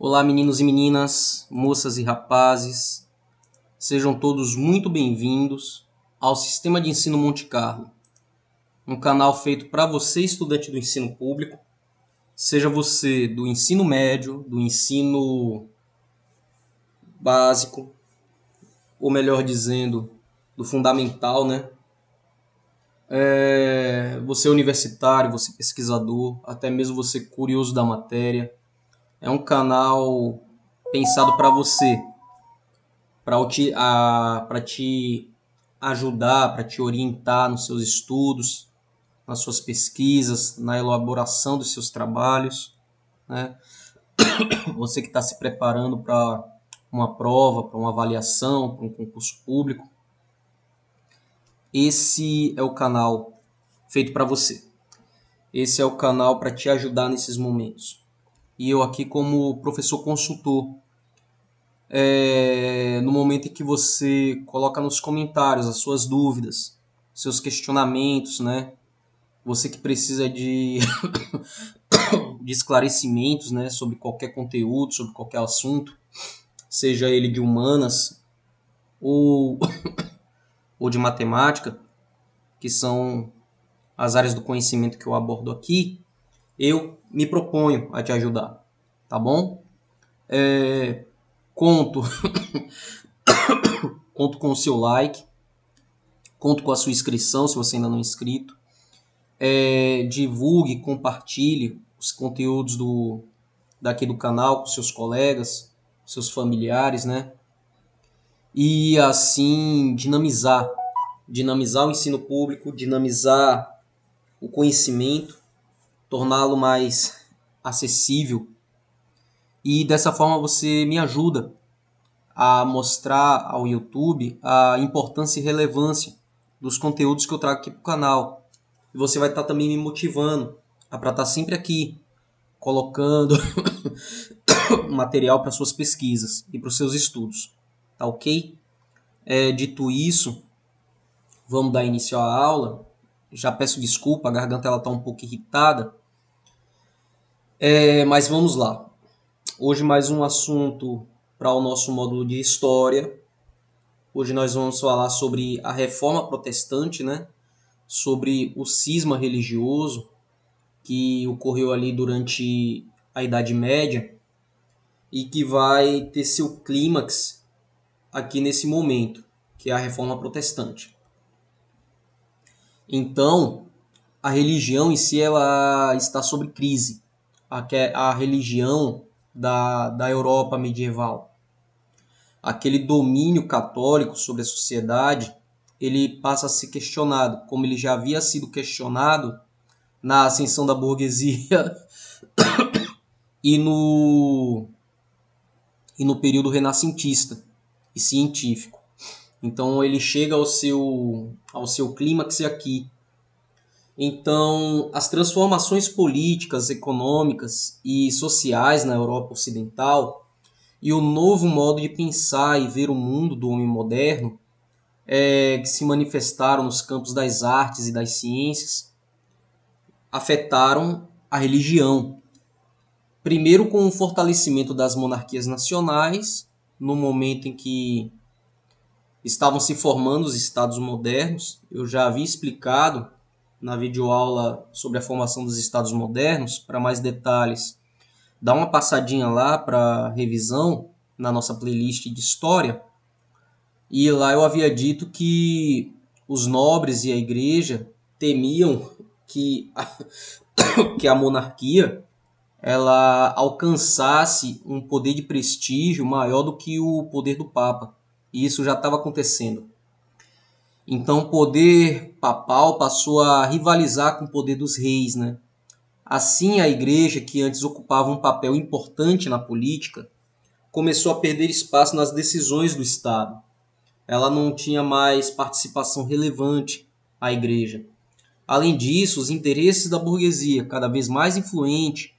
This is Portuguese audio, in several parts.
Olá, meninos e meninas, moças e rapazes, sejam todos muito bem-vindos ao Sistema de Ensino Monte Carlo, um canal feito para você, estudante do ensino público, seja você do ensino médio, do ensino básico, ou melhor dizendo, do fundamental, né? Você é universitário, você é pesquisador, até mesmo você curioso da matéria. É um canal pensado para você, para te ajudar, para te orientar nos seus estudos, nas suas pesquisas, na elaboração dos seus trabalhos, né? Você que está se preparando para uma prova, para uma avaliação, para um concurso público, esse é o canal feito para você. Esse é o canal para te ajudar nesses momentos. E eu aqui como professor consultor, no momento em que você coloca nos comentários as suas dúvidas, seus questionamentos, né? Você que precisa de esclarecimentos, né, sobre qualquer conteúdo, sobre qualquer assunto, seja ele de humanas ou, ou de matemática, que são as áreas do conhecimento que eu abordo aqui, eu me proponho a te ajudar, tá bom? Conto com o seu like, conto com a sua inscrição, se você ainda não é inscrito. Divulgue, compartilhe os conteúdos daqui do canal com seus colegas, seus familiares, né? E assim dinamizar o ensino público, dinamizar o conhecimento, torná-lo mais acessível. E dessa forma você me ajuda a mostrar ao YouTube a importância e relevância dos conteúdos que eu trago aqui para o canal. E você vai estar também me motivando a estar sempre aqui, colocando material para suas pesquisas e para os seus estudos. Tá ok? Dito isso, vamos dar início à aula. Já peço desculpa, a garganta está um pouco irritada. Mas vamos lá. Hoje mais um assunto para o nosso módulo de História. Hoje nós vamos falar sobre a Reforma Protestante, né? Sobre o cisma religioso que ocorreu ali durante a Idade Média e que vai ter seu clímax aqui nesse momento, que é a Reforma Protestante. Então, a religião em si ela está sob crise. A religião da Europa medieval. Aquele domínio católico sobre a sociedade, ele passa a ser questionado, como ele já havia sido questionado na ascensão da burguesia e no período renascentista e científico. Então ele chega ao seu clímax aqui. Então, as transformações políticas, econômicas e sociais na Europa Ocidental e o novo modo de pensar e ver o mundo do homem moderno que se manifestaram nos campos das artes e das ciências afetaram a religião. Primeiro com o fortalecimento das monarquias nacionais, no momento em que estavam se formando os estados modernos. Eu já havia explicado na videoaula sobre a formação dos estados modernos. Para mais detalhes, dá uma passadinha lá para revisão na nossa playlist de história. E lá eu havia dito que os nobres e a igreja temiam que a monarquia ela alcançasse um poder de prestígio maior do que o poder do Papa. E isso já estava acontecendo. Então o poder papal passou a rivalizar com o poder dos reis, né? Assim, a igreja, que antes ocupava um papel importante na política, começou a perder espaço nas decisões do Estado. Ela não tinha mais participação relevante, a igreja. Além disso, os interesses da burguesia, cada vez mais influente,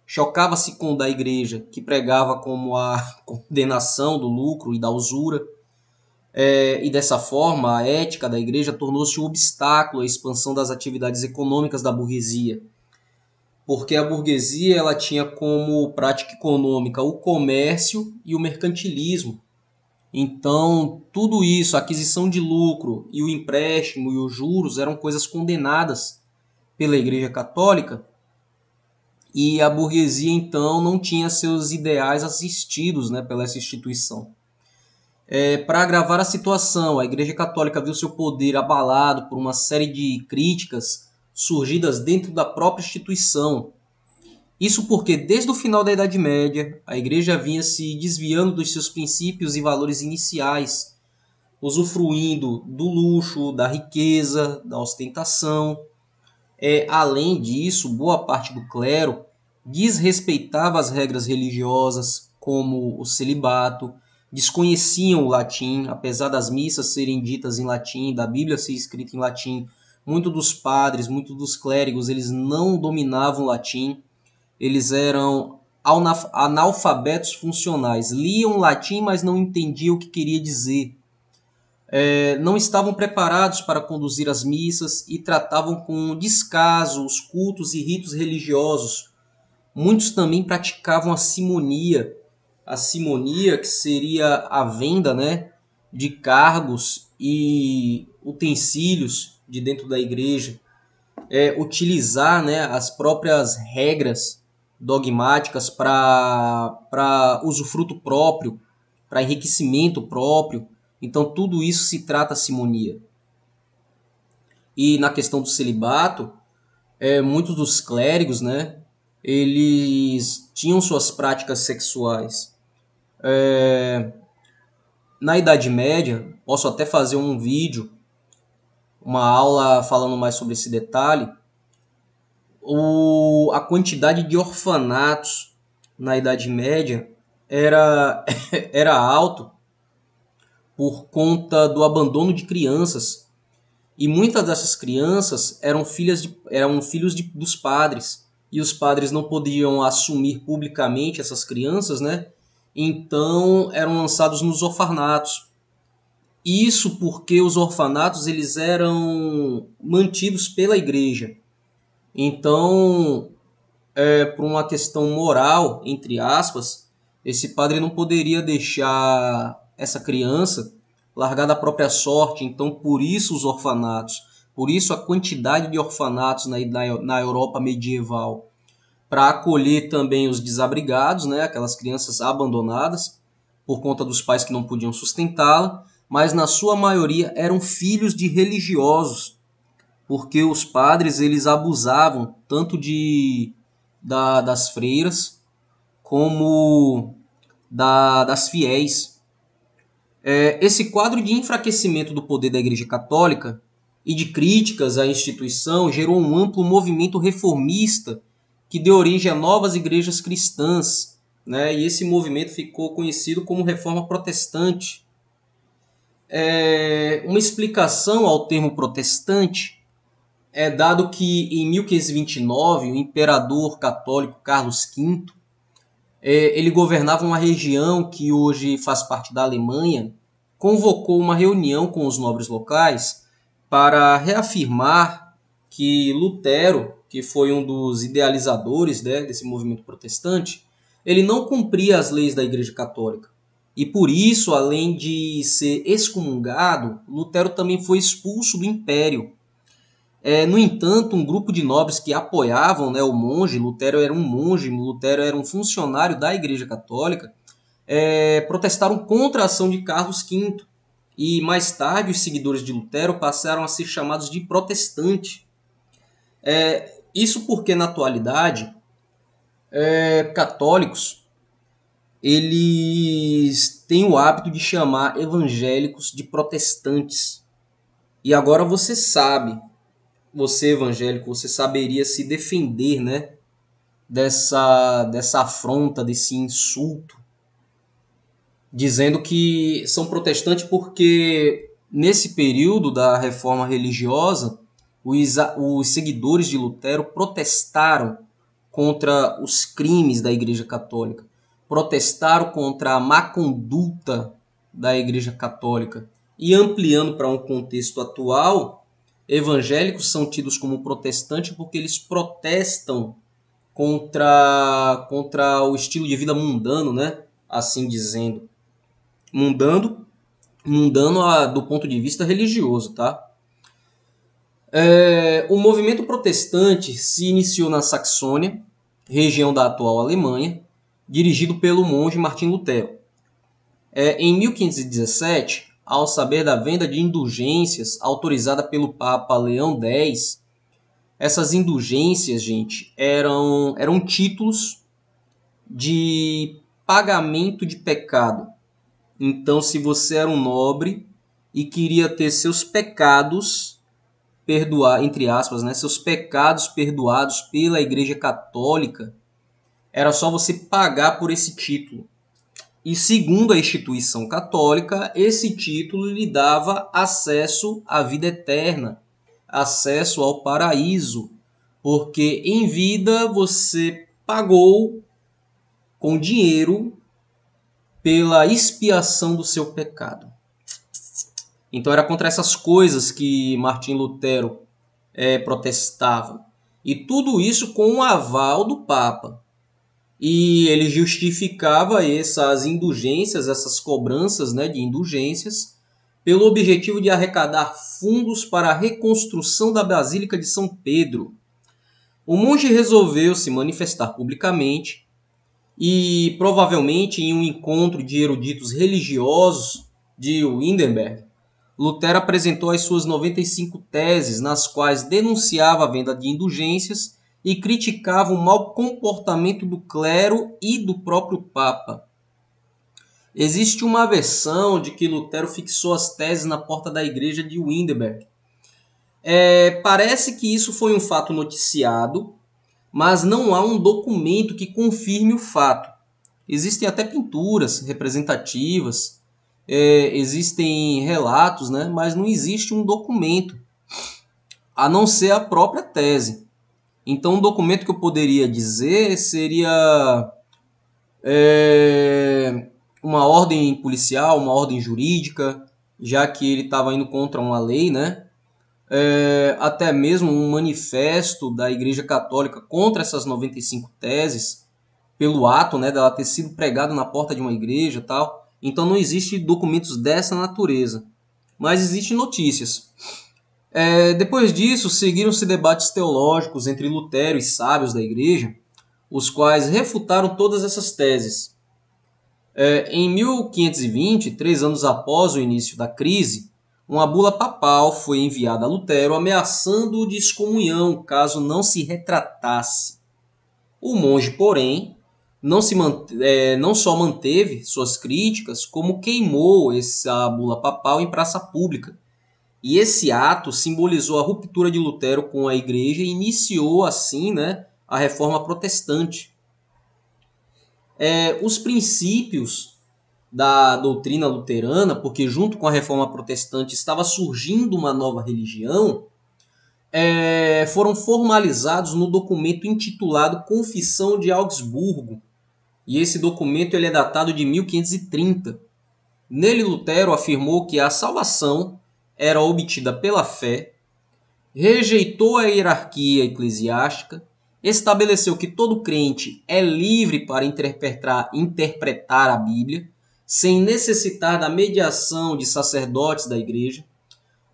chocava-se com o da igreja, que pregava como a condenação do lucro e da usura. E dessa forma, a ética da igreja tornou-se um obstáculo à expansão das atividades econômicas da burguesia. porque a burguesia ela tinha como prática econômica o comércio e o mercantilismo. Então, tudo isso, a aquisição de lucro e o empréstimo e os juros eram coisas condenadas pela Igreja Católica, e a burguesia então não tinha seus ideais assistidos, né, pela essa instituição. Para agravar a situação, a Igreja Católica viu seu poder abalado por uma série de críticas surgidas dentro da própria instituição. Isso porque, desde o final da Idade Média, a Igreja vinha se desviando dos seus princípios e valores iniciais, usufruindo do luxo, da riqueza, da ostentação. Além disso, boa parte do clero desrespeitava as regras religiosas, como o celibato, desconheciam o latim, apesar das missas serem ditas em latim, da Bíblia ser escrita em latim. Muitos dos padres, muitos dos clérigos, eles não dominavam o latim, eles eram analfabetos funcionais, liam latim, mas não entendiam o que queria dizer. Não estavam preparados para conduzir as missas e tratavam com descaso os cultos e ritos religiosos. Muitos também praticavam a simonia. A simonia, que seria a venda, né, de cargos e utensílios de dentro da igreja. Utilizar, né, as próprias regras dogmáticas para usufruto próprio, para enriquecimento próprio. Então, tudo isso se trata simonia. E na questão do celibato, muitos dos clérigos, né, eles tinham suas práticas sexuais. Na Idade Média, posso até fazer um vídeo, uma aula falando mais sobre esse detalhe. A quantidade de orfanatos na Idade Média era alto por conta do abandono de crianças. E muitas dessas crianças eram filhos dos padres. E os padres não podiam assumir publicamente essas crianças, né? Então eram lançados nos orfanatos. Isso porque os orfanatos eles eram mantidos pela igreja. Então, por uma questão moral, entre aspas, esse padre não poderia deixar essa criança largada à própria sorte. Então, por isso os orfanatos, por isso a quantidade de orfanatos na Europa medieval, para acolher também os desabrigados, né, aquelas crianças abandonadas por conta dos pais que não podiam sustentá-la, mas na sua maioria eram filhos de religiosos, porque os padres eles abusavam tanto das freiras como das fiéis. Esse quadro de enfraquecimento do poder da Igreja Católica e de críticas à instituição gerou um amplo movimento reformista que deu origem a novas igrejas cristãs, né? E esse movimento ficou conhecido como Reforma Protestante. Uma explicação ao termo protestante é dado que em 1529 o imperador católico Carlos V ele governava uma região que hoje faz parte da Alemanha, convocou uma reunião com os nobres locais para reafirmar que Lutero, que foi um dos idealizadores, né, desse movimento protestante, ele não cumpria as leis da Igreja Católica. E por isso, além de ser excomungado, Lutero também foi expulso do Império. No entanto, um grupo de nobres que apoiavam, né, o monge, Lutero era um funcionário da Igreja Católica, protestaram contra a ação de Carlos V. E mais tarde, os seguidores de Lutero passaram a ser chamados de protestantes. Isso porque, na atualidade, católicos eles têm o hábito de chamar evangélicos de protestantes. E agora você sabe, você evangélico, você saberia se defender, né, dessa afronta, desse insulto, dizendo que são protestantes porque nesse período da reforma religiosa, os seguidores de Lutero protestaram contra os crimes da Igreja Católica, protestaram contra a má conduta da Igreja Católica. E ampliando para um contexto atual, evangélicos são tidos como protestantes porque eles protestam contra o estilo de vida mundano, né? Assim dizendo. Mundano do ponto de vista religioso, tá? O movimento protestante se iniciou na Saxônia, região da atual Alemanha, dirigido pelo monge Martim Lutero. Em 1517, ao saber da venda de indulgências autorizada pelo Papa Leão X, essas indulgências, gente, eram títulos de pagamento de pecado. Então, se você era um nobre e queria ter seus pecados entre aspas, né, seus pecados perdoados pela Igreja Católica, era só você pagar por esse título. E segundo a instituição católica, esse título lhe dava acesso à vida eterna, acesso ao paraíso, porque em vida você pagou com dinheiro pela expiação do seu pecado. Então era contra essas coisas que Martim Lutero protestava. E tudo isso com o aval do Papa. E ele justificava essas indulgências, essas cobranças, né, de indulgências, pelo objetivo de arrecadar fundos para a reconstrução da Basílica de São Pedro. O monge resolveu se manifestar publicamente e, provavelmente, em um encontro de eruditos religiosos de Wittenberg, Lutero apresentou as suas 95 teses, nas quais denunciava a venda de indulgências e criticava o mau comportamento do clero e do próprio Papa. Existe uma versão de que Lutero fixou as teses na porta da igreja de Wittenberg. Parece que isso foi um fato noticiado, mas não há um documento que confirme o fato. Existem até pinturas representativas, existem relatos, né? Mas não existe um documento, a não ser a própria tese. Então, um documento que eu poderia dizer seria uma ordem policial, uma ordem jurídica, já que ele estava indo contra uma lei, né? Até mesmo um manifesto da Igreja Católica contra essas 95 teses, pelo ato, né, dela ter sido pregado na porta de uma igreja e tal. Então não existem documentos dessa natureza, mas existem notícias. Depois disso, seguiram-se debates teológicos entre Lutero e sábios da igreja, os quais refutaram todas essas teses. Em 1520, 3 anos após o início da crise, uma bula papal foi enviada a Lutero ameaçando-o de excomunhão caso não se retratasse. O monge, porém, não só manteve suas críticas, como queimou essa bula papal em praça pública. E esse ato simbolizou a ruptura de Lutero com a igreja e iniciou, assim, né, a reforma protestante. Os princípios da doutrina luterana, porque junto com a reforma protestante estava surgindo uma nova religião, foram formalizados no documento intitulado Confissão de Augsburgo. E esse documento ele é datado de 1530. Nele, Lutero afirmou que a salvação era obtida pela fé, rejeitou a hierarquia eclesiástica, estabeleceu que todo crente é livre para interpretar a Bíblia, sem necessitar da mediação de sacerdotes da igreja,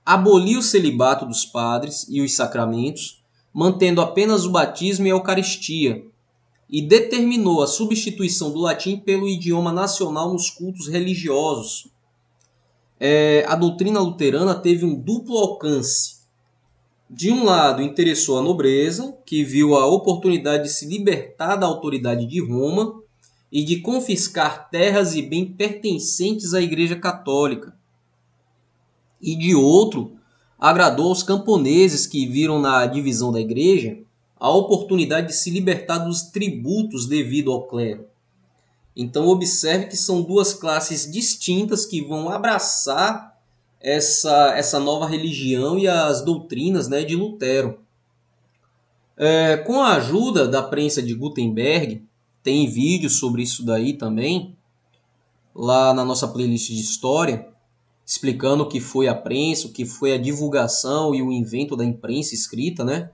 aboliu o celibato dos padres e os sacramentos, mantendo apenas o batismo e a Eucaristia, e determinou a substituição do latim pelo idioma nacional nos cultos religiosos. A doutrina luterana teve um duplo alcance. De um lado, interessou a nobreza, que viu a oportunidade de se libertar da autoridade de Roma e de confiscar terras e bens pertencentes à Igreja Católica. E de outro, agradou aos camponeses que viram na divisão da Igreja a oportunidade de se libertar dos tributos devido ao clero. Então observe que são duas classes distintas que vão abraçar essa nova religião e as doutrinas, né, de Lutero. Com a ajuda da prensa de Gutenberg, tem vídeo sobre isso daí também, lá na nossa playlist de história, explicando o que foi a prensa, o que foi a divulgação e o invento da imprensa escrita, né?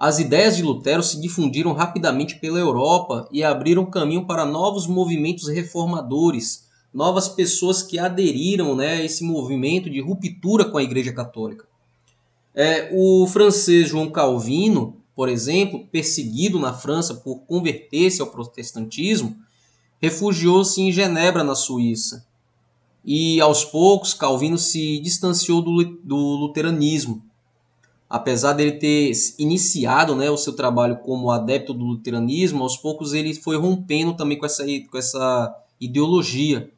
As ideias de Lutero se difundiram rapidamente pela Europa e abriram caminho para novos movimentos reformadores, novas pessoas que aderiram, né, a esse movimento de ruptura com a Igreja Católica. O francês João Calvino, por exemplo, perseguido na França por converter-se ao protestantismo, refugiou-se em Genebra, na Suíça. E aos poucos Calvino se distanciou do luteranismo. Apesar dele ter iniciado, né, o seu trabalho como adepto do luteranismo, aos poucos ele foi rompendo também com essa ideologia,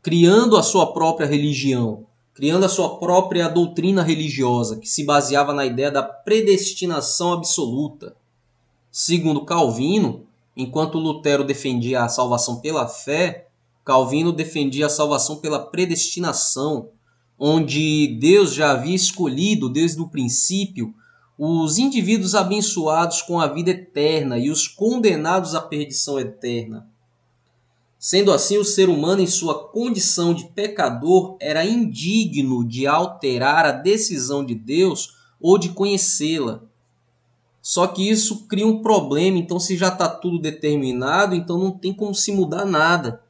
criando a sua própria religião, criando a sua própria doutrina religiosa, que se baseava na ideia da predestinação absoluta. Segundo Calvino, enquanto Lutero defendia a salvação pela fé, Calvino defendia a salvação pela predestinação, onde Deus já havia escolhido desde o princípio os indivíduos abençoados com a vida eterna e os condenados à perdição eterna. Sendo assim, o ser humano, em sua condição de pecador, era indigno de alterar a decisão de Deus ou de conhecê-la. Só que isso cria um problema, então se já está tudo determinado, então não tem como se mudar nada.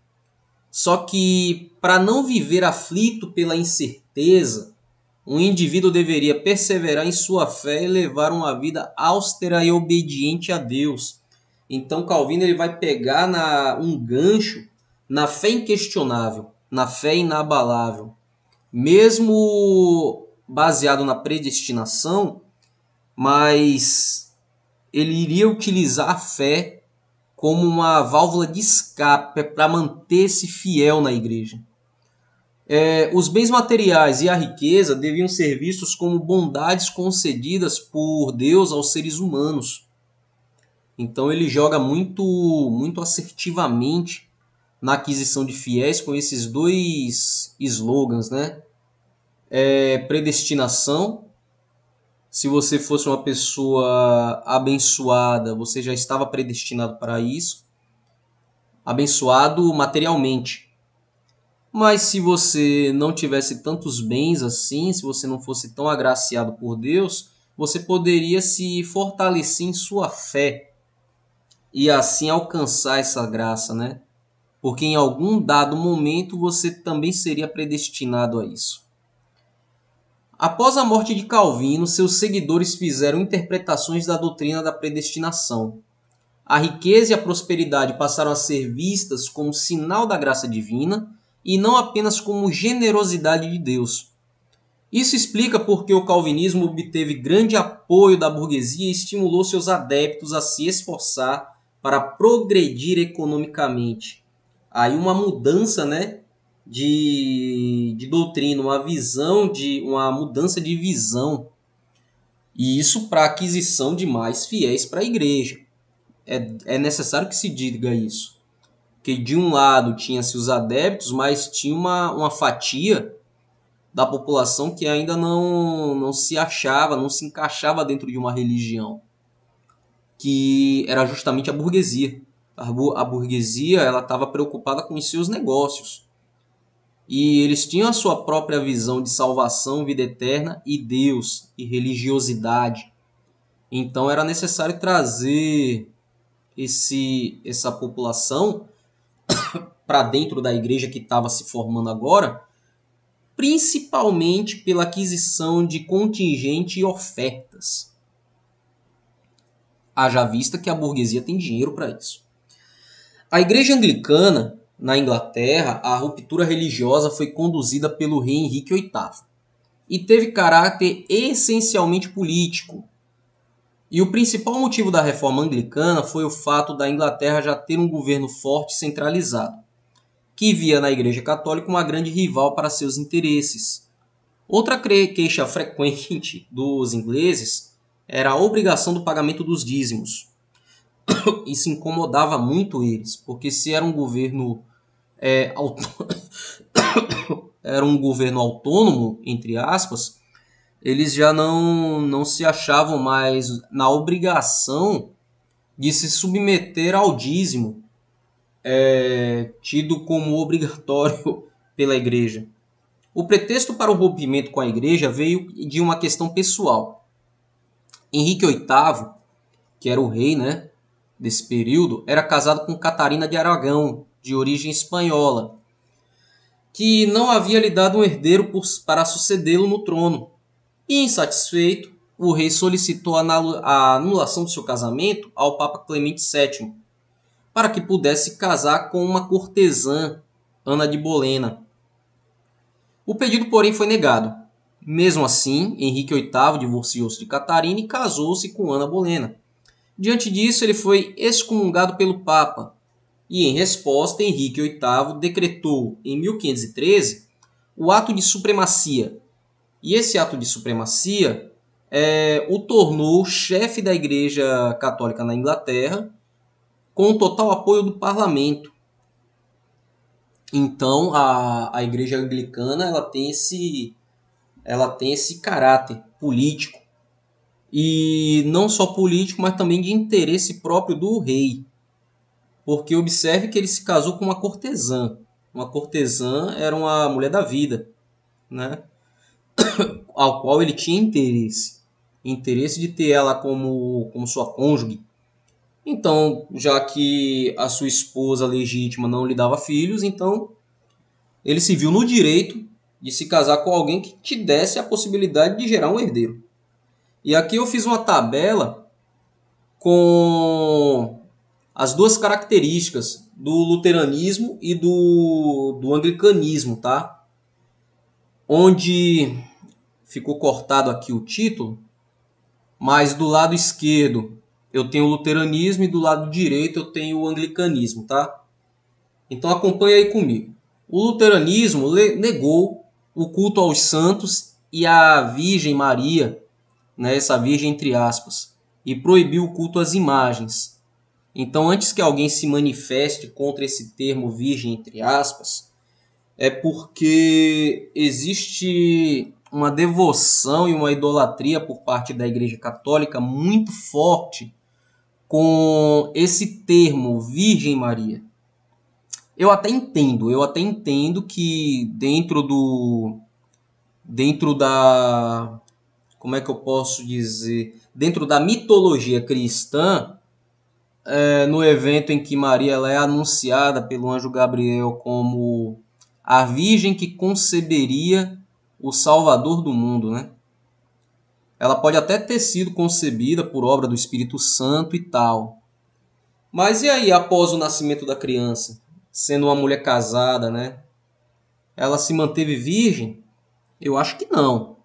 Só que, para não viver aflito pela incerteza, um indivíduo deveria perseverar em sua fé e levar uma vida austera e obediente a Deus. Então Calvino ele vai pegar um gancho na fé inquestionável, na fé inabalável. Mesmo baseado na predestinação, mas ele iria utilizar a fé como uma válvula de escape para manter-se fiel na igreja. Os bens materiais e a riqueza deviam ser vistos como bondades concedidas por Deus aos seres humanos. Então ele joga muito assertivamente na aquisição de fiéis com esses dois slogans, né? Predestinação. Se você fosse uma pessoa abençoada, você já estava predestinado para isso. Abençoado materialmente. Mas se você não tivesse tantos bens assim, se você não fosse tão agraciado por Deus, você poderia se fortalecer em sua fé e assim alcançar essa graça, né? Porque em algum dado momento você também seria predestinado a isso. Após a morte de Calvino, seus seguidores fizeram interpretações da doutrina da predestinação. A riqueza e a prosperidade passaram a ser vistas como sinal da graça divina e não apenas como generosidade de Deus. Isso explica porque o calvinismo obteve grande apoio da burguesia e estimulou seus adeptos a se esforçar para progredir economicamente. Aí uma mudança, né, de doutrina, uma mudança de visão. E isso para a aquisição de mais fiéis para a igreja. É necessário que se diga isso. Que de um lado tinha-se os adeptos, mas tinha uma fatia da população que ainda não se achava, não se encaixava dentro de uma religião, que era justamente a burguesia. A burguesia ela estava preocupada com os seus negócios. E eles tinham a sua própria visão de salvação, vida eterna e Deus, e religiosidade. Então era necessário trazer essa população para dentro da igreja que estava se formando agora, principalmente pela aquisição de contingente e ofertas. Haja vista que a burguesia tem dinheiro para isso. A igreja anglicana, na Inglaterra, a ruptura religiosa foi conduzida pelo rei Henrique VIII e teve caráter essencialmente político. E o principal motivo da reforma anglicana foi o fato da Inglaterra já ter um governo forte e centralizado, que via na Igreja Católica uma grande rival para seus interesses. Outra queixa frequente dos ingleses era a obrigação do pagamento dos dízimos. Isso incomodava muito eles, porque se era um governo era um governo autônomo, entre aspas, eles já não se achavam mais na obrigação de se submeter ao dízimo, tido como obrigatório pela igreja. O pretexto para o rompimento com a igreja veio de uma questão pessoal. Henrique VIII que era o rei, né, desse período, era casado com Catarina de Aragão, de origem espanhola, que não havia lhe dado um herdeiro para sucedê-lo no trono. E, insatisfeito, o rei solicitou a anulação do seu casamento ao Papa Clemente VII, para que pudesse casar com uma cortesã, Ana de Bolena. O pedido, porém, foi negado. Mesmo assim, Henrique VIII divorciou-se de Catarina e casou-se com Ana Bolena. Diante disso, ele foi excomungado pelo Papa, e, em resposta, Henrique VIII decretou, em 1513, o ato de supremacia. E esse ato de supremacia o tornou chefe da Igreja Católica na Inglaterra, com o total apoio do parlamento. Então, a Igreja Anglicana ela tem esse caráter político. E não só político, mas também de interesse próprio do rei. Porque observe que ele se casou com uma cortesã. Uma cortesã era uma mulher da vida, né? Ao qual ele tinha interesse. Interesse de ter ela como sua cônjuge. Então, já que a sua esposa legítima não lhe dava filhos, então ele se viu no direito de se casar com alguém que te desse a possibilidade de gerar um herdeiro. E aqui eu fiz uma tabela com as duas características do luteranismo e do anglicanismo, tá? Onde ficou cortado aqui o título, mas do lado esquerdo eu tenho o luteranismo e do lado direito eu tenho o anglicanismo, tá? Então acompanha aí comigo. O luteranismo negou o culto aos santos e à Virgem Maria, né, essa virgem entre aspas, e proibiu o culto às imagens. Então, antes que alguém se manifeste contra esse termo virgem entre aspas, é porque existe uma devoção e uma idolatria por parte da Igreja Católica muito forte com esse termo Virgem Maria. Eu até entendo que dentro da, como é que eu posso dizer, dentro da mitologia cristã, no evento em que Maria ela é anunciada pelo anjo Gabriel como a virgem que conceberia o Salvador do mundo, né? Ela pode até ter sido concebida por obra do Espírito Santo e tal. Mas e aí, após o nascimento da criança, sendo uma mulher casada, né? Ela se manteve virgem? Eu acho que não.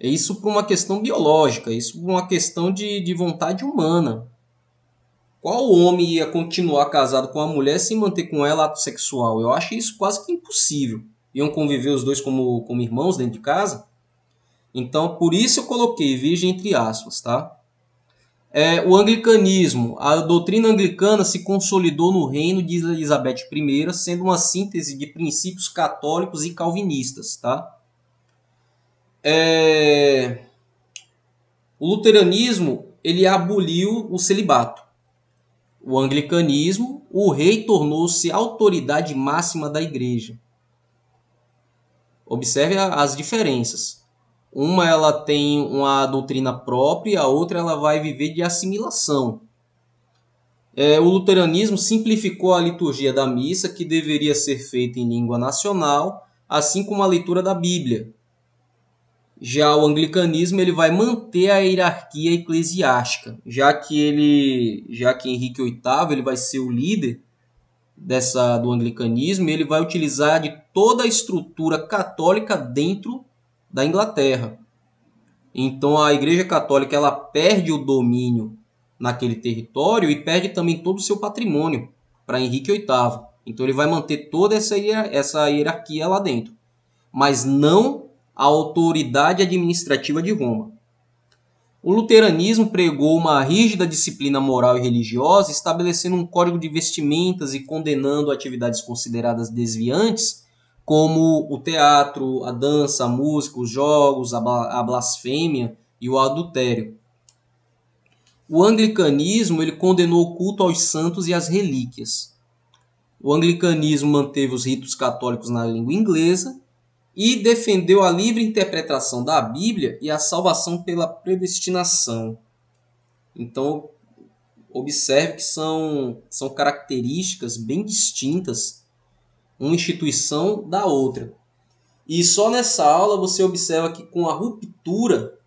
É isso por uma questão biológica, isso por uma questão de vontade humana. Qual homem ia continuar casado com uma mulher sem manter com ela ato sexual? Eu acho isso quase que impossível. Iam conviver os dois como irmãos dentro de casa? Então, por isso eu coloquei virgem entre aspas, tá? O anglicanismo. A doutrina anglicana se consolidou no reino de Elizabeth I, sendo uma síntese de princípios católicos e calvinistas, tá? O luteranismo ele aboliu o celibato. O anglicanismo, o rei tornou-se a autoridade máxima da igreja. Observe as diferenças. Uma ela tem uma doutrina própria e a outra ela vai viver de assimilação. O luteranismo simplificou a liturgia da missa, que deveria ser feita em língua nacional, assim como a leitura da Bíblia. Já o anglicanismo ele vai manter a hierarquia eclesiástica, já que Henrique VIII ele vai ser o líder do anglicanismo, ele vai utilizar de toda a estrutura católica dentro da Inglaterra. Então a Igreja Católica ela perde o domínio naquele território e perde também todo o seu patrimônio para Henrique VIII. Então ele vai manter toda essa hierarquia lá dentro, mas não a autoridade administrativa de Roma. O luteranismo pregou uma rígida disciplina moral e religiosa, estabelecendo um código de vestimentas e condenando atividades consideradas desviantes, como o teatro, a dança, a música, os jogos, a blasfêmia e o adultério. O anglicanismo ele condenou o culto aos santos e às relíquias. O anglicanismo manteve os ritos católicos na língua inglesa e defendeu a livre interpretação da Bíblia e a salvação pela predestinação. Então, observe que são características bem distintas, uma instituição da outra. E só nessa aula você observa que com a ruptura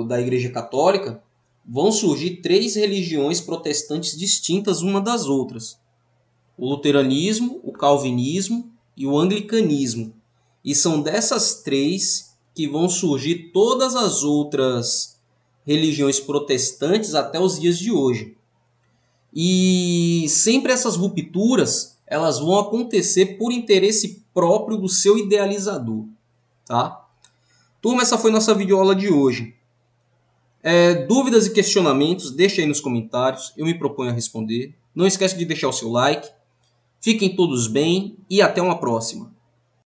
da Igreja Católica, vão surgir 3 religiões protestantes distintas uma das outras: o luteranismo, o calvinismo e o anglicanismo. E são dessas 3 que vão surgir todas as outras religiões protestantes até os dias de hoje. E sempre essas rupturas, elas vão acontecer por interesse próprio do seu idealizador, tá? Turma, essa foi nossa videoaula de hoje. Dúvidas e questionamentos, deixa aí nos comentários, eu me proponho a responder. Não esquece de deixar o seu like. Fiquem todos bem e até uma próxima.